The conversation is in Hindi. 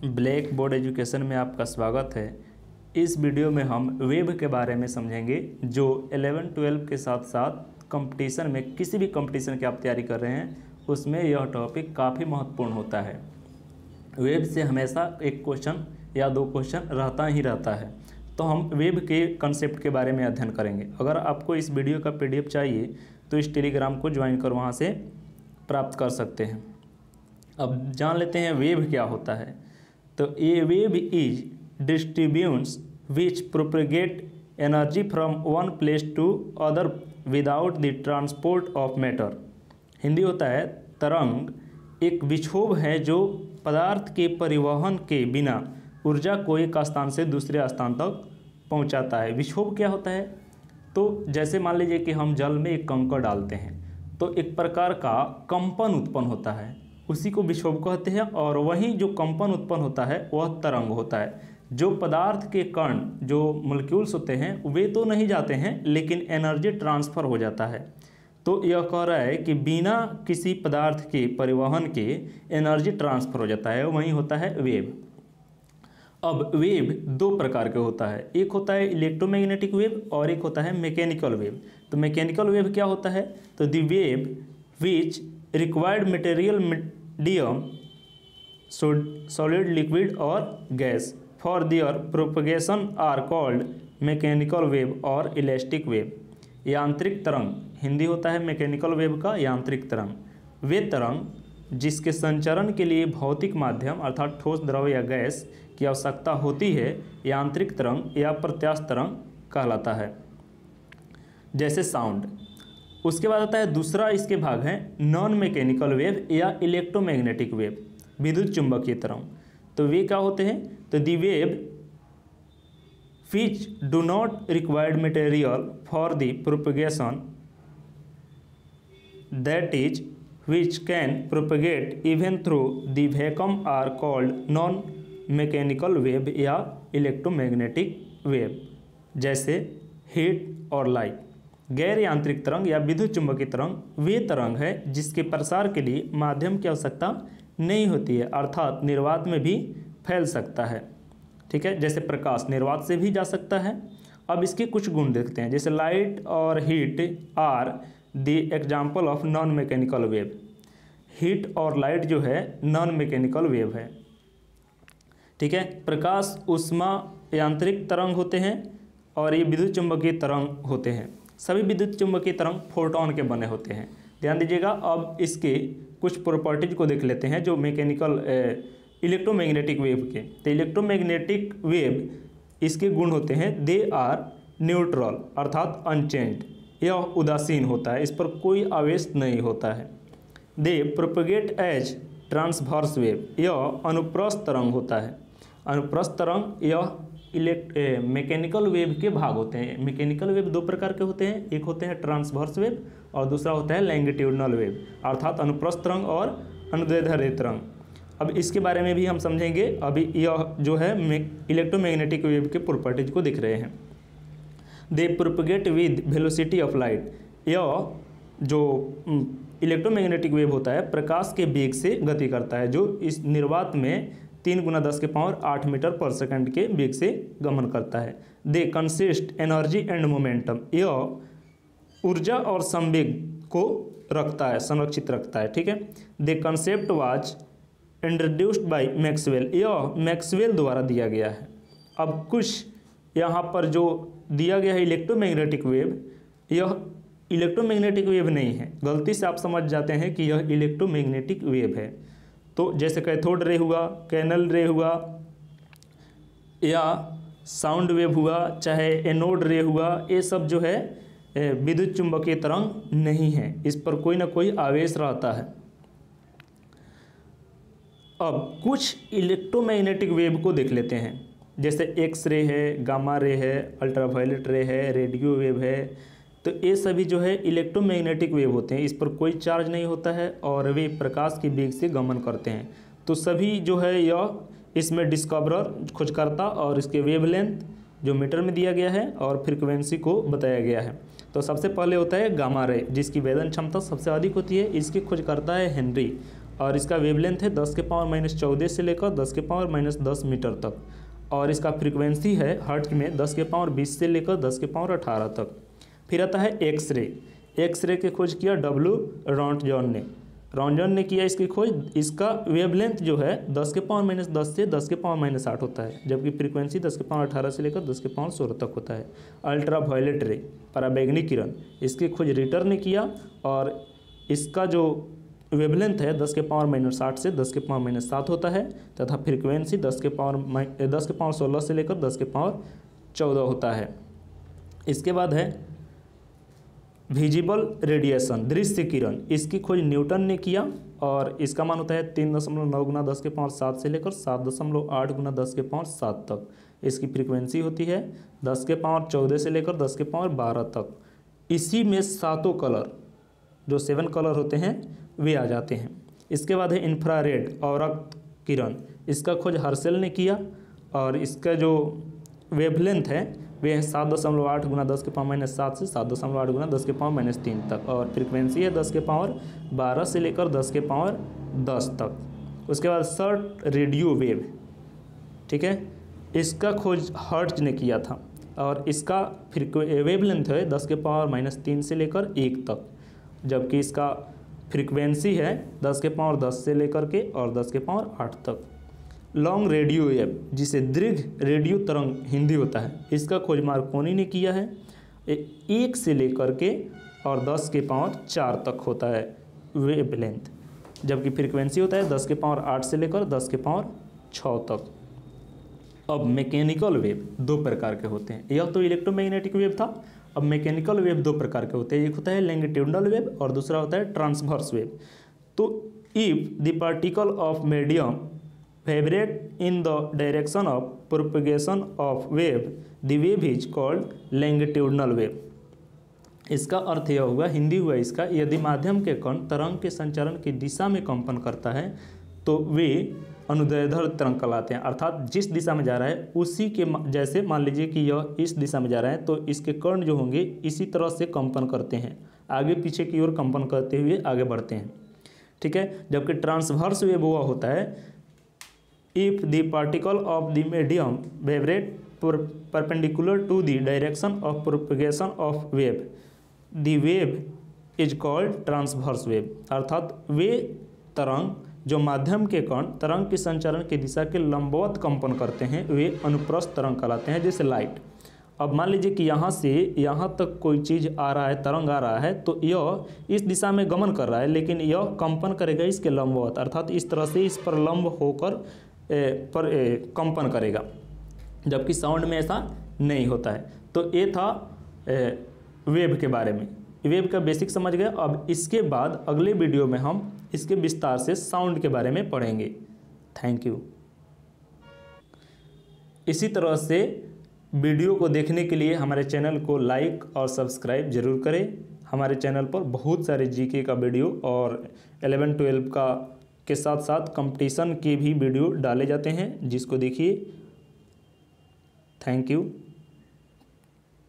ब्लैक बोर्ड एजुकेशन में आपका स्वागत है। इस वीडियो में हम वेब के बारे में समझेंगे जो 11-12 के साथ साथ कंपटीशन में किसी भी कंपटीशन की आप तैयारी कर रहे हैं उसमें यह टॉपिक काफ़ी महत्वपूर्ण होता है। वेब से हमेशा एक क्वेश्चन या दो क्वेश्चन रहता ही रहता है, तो हम वेब के कंसेप्ट के बारे में अध्ययन करेंगे। अगर आपको इस वीडियो का PDF चाहिए तो इस टेलीग्राम को ज्वाइन कर वहाँ से प्राप्त कर सकते हैं। अब जान लेते हैं वेब क्या होता है। तो a wave is distributes which propagate energy from one place to other without the transport of matter. Hindi होता है तरंग एक विक्षोभ है जो पदार्थ के परिवहन के बिना ऊर्जा को एक स्थान से दूसरे स्थान तक पहुंचाता है। विक्षोभ क्या होता है? तो जैसे मान लीजिए कि हम जल में एक कंकड़ डालते हैं तो एक प्रकार का कंपन उत्पन्न होता है, उसी को विक्षोभ कहते हैं। और वहीं जो कंपन उत्पन्न होता है वह तरंग होता है। जो पदार्थ के कण जो मोलिक्यूल्स होते हैं वे तो नहीं जाते हैं लेकिन एनर्जी ट्रांसफ़र हो जाता है। तो यह कह रहा है कि बिना किसी पदार्थ के परिवहन के एनर्जी ट्रांसफ़र हो जाता है, वहीं होता है वेव। अब वेव दो प्रकार के होता है, एक होता है इलेक्ट्रोमैग्नेटिक वेव और एक होता है मैकेनिकल वेव। तो मैकेनिकल वेव क्या होता है? तो the wave which required material medium solid liquid और gas for their propagation are called mechanical wave और इलास्टिक वेव। यांत्रिक तरंग हिंदी होता है मैकेनिकल वेव का यांत्रिक तरंग। वे तरंग जिसके संचरण के लिए भौतिक माध्यम अर्थात ठोस द्रव या गैस की आवश्यकता होती है यांत्रिक तरंग या प्रत्यास्थ तरंग कहलाता है, जैसे साउंड। उसके बाद आता है दूसरा इसके भाग है नॉन मैकेनिकल वेव या इलेक्ट्रोमैग्नेटिक वेव, विद्युत चुंबकीय तरंग। तो वे क्या होते हैं? तो the wave which do not required material for the propagation that is which can propagate even through the vacuum are called non mechanical wave या electromagnetic wave, जैसे हीट और लाइट। गैर यांत्रिक तरंग या विद्युत चुंबकीय तरंग वे तरंग है जिसके प्रसार के लिए माध्यम की आवश्यकता नहीं होती है, अर्थात निर्वात में भी फैल सकता है। ठीक है, जैसे प्रकाश निर्वात से भी जा सकता है। अब इसके कुछ गुण देखते हैं, जैसे लाइट और heat are the example of non mechanical wave. Heat और लाइट जो है नॉन मैकेनिकल वेव है। ठीक है, प्रकाश ऊष्मा यांत्रिक तरंग होते हैं और ये विद्युत चुंबकीय तरंग होते हैं। सभी विद्युत चुंबकीय तरंग फोटोन के बने होते हैं, ध्यान दीजिएगा। अब इसके कुछ प्रॉपर्टीज को देख लेते हैं जो मैकेनिकल इलेक्ट्रोमैग्नेटिक वेव के। तो इलेक्ट्रोमैग्नेटिक वेव इसके गुण होते हैं दे आर न्यूट्रल अर्थात अनचेंज्ड, यह उदासीन होता है, इस पर कोई आवेश नहीं होता है। दे प्रोपेगेट एज ट्रांसवर्स वेव, यह अनुप्रस्थ तरंग होता है। अनुप्रस्थ तरंग यह मैकेनिकल वेव के भाग होते हैं। मैकेनिकल वेव दो प्रकार के होते हैं, एक होते हैं ट्रांसवर्स वेव और दूसरा होता है लैंगिट्यूडनल वेव अर्थात अनुप्रस्थ तरंग और अनुदैर्ध्य तरंग। अब इसके बारे में भी हम समझेंगे। अभी यह जो है इलेक्ट्रोमैग्नेटिक वेव के प्रॉपर्टीज को दिख रहे हैं। They propagate with velocity of light, यह जो इलेक्ट्रोमैग्नेटिक वेव होता है प्रकाश के वेग से गति करता है, जो इस निर्वात में 3 × 10⁸ मीटर पर सेकंड के वेग से गमन करता है। They consist energy and momentum, यह ऊर्जा और संवेग को रखता है, संरक्षित रखता है। ठीक है, the concept was introduced by Maxwell, यह मैक्सवेल द्वारा दिया गया है। अब कुछ यहाँ पर जो दिया गया है इलेक्ट्रोमैग्नेटिक वेव, यह इलेक्ट्रोमैग्नेटिक वेव नहीं है। गलती से आप समझ जाते हैं कि यह इलेक्ट्रोमैग्नेटिक वेव है। तो जैसे कैथोड रे हुआ, कैनल रे हुआ या साउंड वेव हुआ, चाहे एनोड रे हुआ, ये सब जो है विद्युत चुंबकीय तरंग नहीं है, इस पर कोई ना कोई आवेश रहता है। अब कुछ इलेक्ट्रोमैग्नेटिक वेव को देख लेते हैं, जैसे एक्स रे है, गामा रे है, अल्ट्रावायलेट रे है, रेडियो वेव है। तो ये सभी जो है इलेक्ट्रोमैग्नेटिक वेव होते हैं, इस पर कोई चार्ज नहीं होता है और वे प्रकाश के वेग से गमन करते हैं। तो सभी जो है यह इसमें डिस्कवरर खोजकर्ता और इसके वेवलेंथ जो मीटर में दिया गया है और फ्रीक्वेंसी को बताया गया है। तो सबसे पहले होता है गामा रे जिसकी वेदन क्षमता सबसे अधिक होती है, इसकी खोजकर्ता है हेनरी। और इसका वेवलेंथ है 10 के पावर -14 से लेकर 10 के पावर -10 मीटर तक, और इसका फ्रीक्वेंसी है हर्ट्ज में 10 के पावर 20 से लेकर 10 के पावर 18 तक। फिर आता है एक्सरे। एक्सरे की खोज किया डब्ल्यू रॉन्जन ने किया इसकी खोज। इसका वेवलेंथ जो है 10 के पावर -10 से 10 के पावर -8 होता है, जबकि फ्रीक्वेंसी 10 के पावर 18 से लेकर 10 के पावर 16 तक होता है। अल्ट्रा वायलेट रे, पराबैंगनी किरण, इसकी खोज रिटर ने किया और इसका जो वेवलेंथ है 10 के पावर -8 से 10 के पावर -7 होता है तथा फ्रीक्वेंसी 10 के पावर 16 से लेकर 10 के पावर 14 होता है। इसके बाद है विजिबल रेडिएशन, दृश्य किरण, इसकी खोज न्यूटन ने किया और इसका मान होता है 3.9 गुना 10 के पावर 7 से लेकर 7.8 गुना 10 के पावर 7 तक। इसकी फ्रीक्वेंसी होती है 10 के पावर 14 से लेकर 10 के पावर 12 तक। इसी में 7 कलर, जो 7 कलर होते हैं वे आ जाते हैं। इसके बाद है इंफ्रारेड, अवरक्त किरण, इसका खोज हर्शेल ने किया और इसका जो वेवलेंथ है वे है 7.8 गुना 10 के पावर -7 से 7.8 गुना 10 के पावर -3 तक, और फ्रीक्वेंसी है 10 के पावर 12 से लेकर 10 के पावर 10 तक। उसके बाद शॉर्ट रेडियो वेव, ठीक है, इसका खोज हर्ट्ज ने किया था और इसका वेवलेंथ है 10 के पावर -3 से लेकर 1 तक, जबकि इसका फ्रीक्वेंसी है 10 के पावर 10 से लेकर के और 10 के पावर 8 तक। लॉन्ग रेडियो वेव, जिसे दीर्घ रेडियो तरंग हिंदी होता है, इसका खोज मार्कोनी ने किया है। 1 से लेकर के और 10 के पावर 4 तक होता है वेवलेंथ, जबकि फ्रीक्वेंसी होता है 10 के पावर 8 से लेकर 10 के पावर 6 तक। अब मैकेनिकल वेव 2 प्रकार के होते हैं। यह तो इलेक्ट्रोमैग्नेटिक वेव था। अब मैकेनिकल वेव 2 प्रकार के होते हैं, एक होता है लॉन्गिट्यूडिनल वेव और दूसरा होता है ट्रांसवर्स वेव। तो if the particle of medium vibrate in the direction of propagation of wave, the wave is called longitudinal wave. इसका अर्थ यह होगा, हिंदी हुआ इसका, यदि माध्यम के कण तरंग के संचरण की दिशा में कंपन करता है तो वे अनुदैर्ध्य तरंग कहलाते हैं, अर्थात जिस दिशा में जा रहा है उसी के जैसे मान लीजिए कि यह इस दिशा में जा रहा है तो इसके कण जो होंगे इसी तरह से कंपन करते हैं, आगे पीछे की ओर कंपन करते हुए आगे बढ़ते हैं, ठीक है। जबकि ट्रांसवर्स वेव हुआ होता है, if the particle of the medium vibrate perpendicular to the direction of propagation of wave, the wave is called transverse wave, अर्थात वे तरंग जो माध्यम के कण तरंग के संचरण की दिशा के लंबवत कंपन करते हैं वे अनुप्रस्थ तरंग कहलाते हैं, जैसे लाइट। अब मान लीजिए कि यहाँ से यहाँ तक कोई चीज़ आ रहा है, तरंग आ रहा है, तो यह इस दिशा में गमन कर रहा है लेकिन यह कंपन करेगा इसके लंबवत, अर्थात इस तरह से इस पर लंब होकर कंपन करेगा, जबकि साउंड में ऐसा नहीं होता है। तो ये था वेव के बारे में, वेव का बेसिक समझ गए। अब इसके बाद अगले वीडियो में हम इसके विस्तार से साउंड के बारे में पढ़ेंगे। Thank you. इसी तरह से वीडियो को देखने के लिए हमारे चैनल को लाइक और सब्सक्राइब जरूर करें। हमारे चैनल पर बहुत सारे जीके का वीडियो और 11-12 का के साथ साथ कंपटीशन के भी वीडियो डाले जाते हैं, जिसको देखिए। Thank you.